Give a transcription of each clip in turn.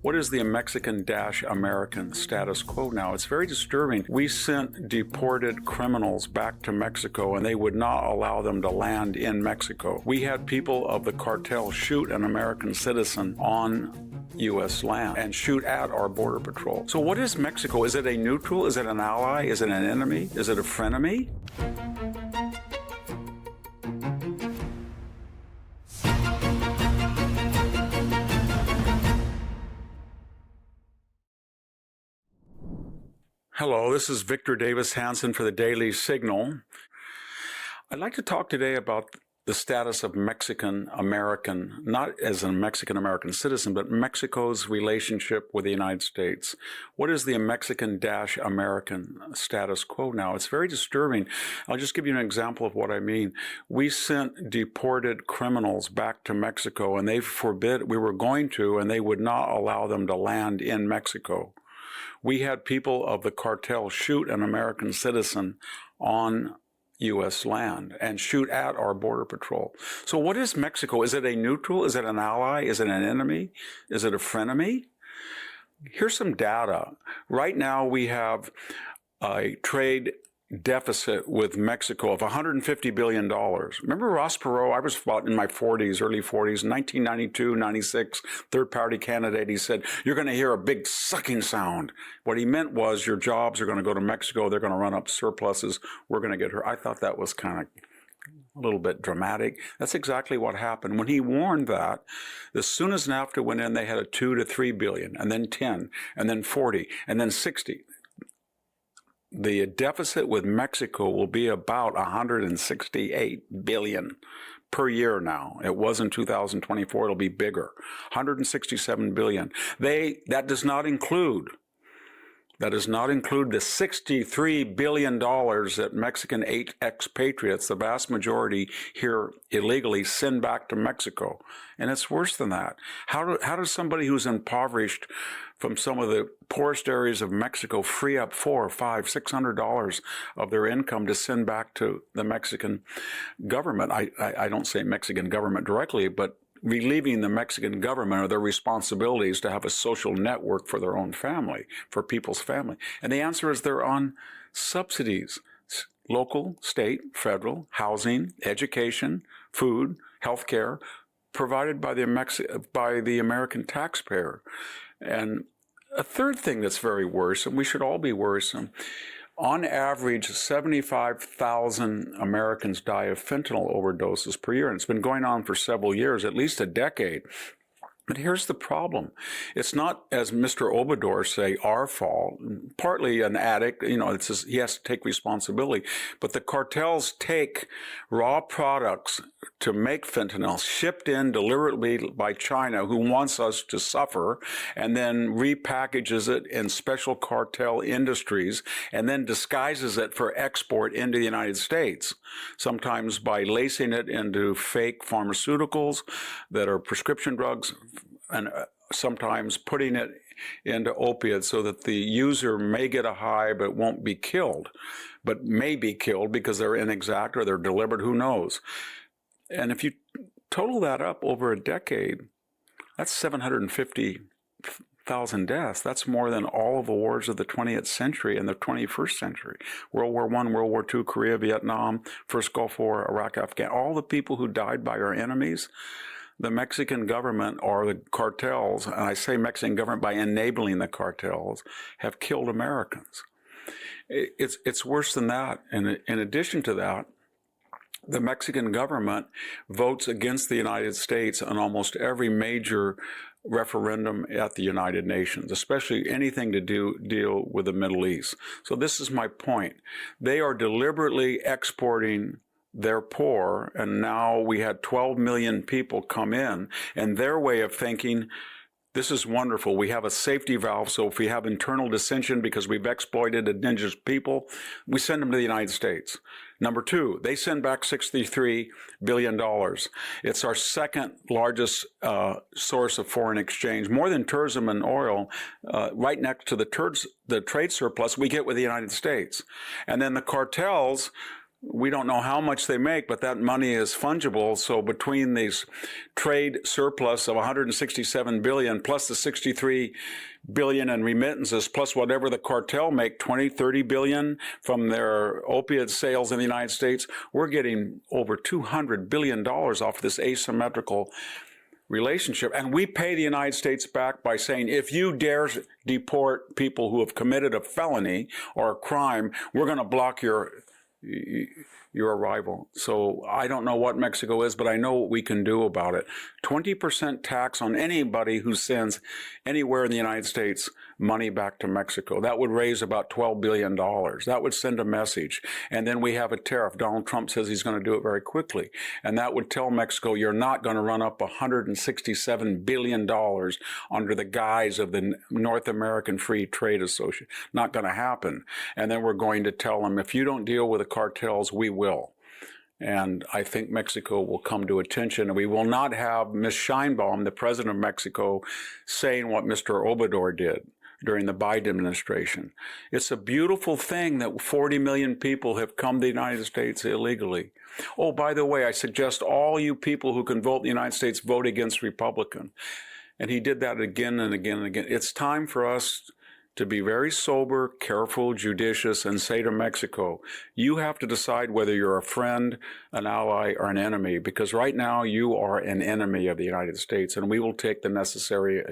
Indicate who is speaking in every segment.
Speaker 1: What is the Mexican-American status quo now? It's very disturbing. We sent deported criminals back to Mexico, and they would not allow them to land in Mexico. We had people of the cartel shoot an American citizen on U.S. land and shoot at our border patrol. So what is Mexico? Is it a neutral? Is it an ally? Is it an enemy? Is it a frenemy? Hello, this is Victor Davis Hanson for the Daily Signal. I'd like to talk today about the status of Mexican-American, not as a Mexican-American citizen, but Mexico's relationship with the United States. What is the Mexican-American status quo now? It's very disturbing. I'll just give you an example of what I mean. We sent deported criminals back to Mexico, and we were going to, and they would not allow them to land in Mexico. We had people of the cartel shoot an American citizen on U.S. land and shoot at our border patrol. So what is Mexico? Is it a neutral? Is it an ally? Is it an enemy? Is it a frenemy? Here's some data. Right now we have a trade deficit with Mexico of $150 billion. Remember Ross Perot? I was about in my 40s, early 40s, 1992, 96, third-party candidate. He said, you're going to hear a big sucking sound. What he meant was your jobs are going to go to Mexico. They're going to run up surpluses. We're going to get hurt. I thought that was kind of a little bit dramatic. That's exactly what happened. When he warned that, as soon as NAFTA went in, they had a 2 to 3 billion, and then 10, and then 40, and then 60. The deficit with Mexico will be about 168 billion per year now. It was in 2024. It'll be bigger, 167 billion. That does not include the $63 billion that Mexican expatriates, the vast majority here illegally, send back to Mexico. And it's worse than that. How does somebody who's impoverished from some of the poorest areas of Mexico free up $400, $500, $600 of their income to send back to the Mexican government? I don't say Mexican government directly, but relieving the Mexican government of their responsibilities to have a social network for their own family, for people's family. And the answer is they're on subsidies, local, state, federal, housing, education, food, healthcare, provided by the American taxpayer. And a third thing that's very worrisome, we should all be worrisome, on average, 75,000 Americans die of fentanyl overdoses per year. And it's been going on for several years, at least a decade. But here's the problem. It's not, as Mr. Obrador say, our fault. Partly an addict, he has to take responsibility. But the cartels take raw products to make fentanyl, shipped in deliberately by China, who wants us to suffer, and then repackages it in special cartel industries, and then disguises it for export into the United States, sometimes by lacing it into fake pharmaceuticals that are prescription drugs, and sometimes putting it into opiates so that the user may get a high but won't be killed, but may be killed because they're inexact or they're deliberate, who knows. And if you total that up over a decade, that's 750,000 deaths. That's more than all of the wars of the 20th century and the 21st century. World War I, World War II, Korea, Vietnam, First Gulf War, Iraq, Afghanistan, all the people who died by our enemies. The Mexican government or the cartels, and I say Mexican government by enabling the cartels, have killed Americans. It's worse than that. And in addition to that, the Mexican government votes against the United States on almost every major referendum at the United Nations, especially anything to deal with the Middle East. So this is my point. They are deliberately exporting their poor, and now we had 12 million people come in, and their way of thinking, this is wonderful. We have a safety valve, so if we have internal dissension because we've exploited indigenous people, we send them to the United States. Number two, they send back $63 billion. It's our second largest source of foreign exchange, more than tourism and oil, right next to the trade surplus we get with the United States. And then the cartels We don't know how much they make, but that money is fungible. So between these trade surplus of 167 billion plus the 63 billion in remittances, plus whatever the cartel make, 20, 30 billion from their opiate sales in the United States, we're getting over $200 billion off this asymmetrical relationship. And we pay the United States back by saying, if you dare deport people who have committed a felony or a crime, we're going to block your arrival. So I don't know what Mexico is, but I know what we can do about it. 20% tax on anybody who sends anywhere in the United States money back to Mexico. That would raise about $12 billion. That would send a message. And then we have a tariff. Donald Trump says he's going to do it very quickly. And that would tell Mexico, you're not going to run up $167 billion under the guise of the North American Free Trade Association. Not going to happen. And then we're going to tell them, if you don't deal with the cartels, we will. And I think Mexico will come to attention. And we will not have Ms. Sheinbaum, the president of Mexico, saying what Mr. Obrador did during the Biden administration. It's a beautiful thing that 40 million people have come to the United States illegally. Oh, by the way, I suggest all you people who can vote in the United States vote against Republican. And he did that again and again and again. It's time for us to be very sober, careful, judicious, and say to Mexico, you have to decide whether you're a friend, an ally, or an enemy, because right now you are an enemy of the United States, and we will take the necessary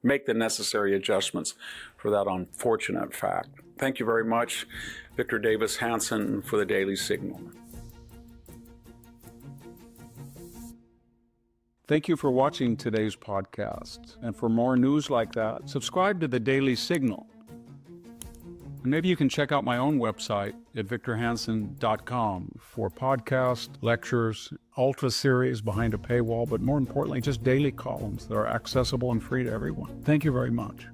Speaker 1: make the necessary adjustments for that unfortunate fact. Thank you very much. Victor Davis Hanson for the Daily Signal.
Speaker 2: Thank you for watching today's podcast. And for more news like that, subscribe to the Daily Signal. And maybe you can check out my own website at victorhanson.com for podcasts, lectures, ultra series behind a paywall, but more importantly, just daily columns that are accessible and free to everyone. Thank you very much.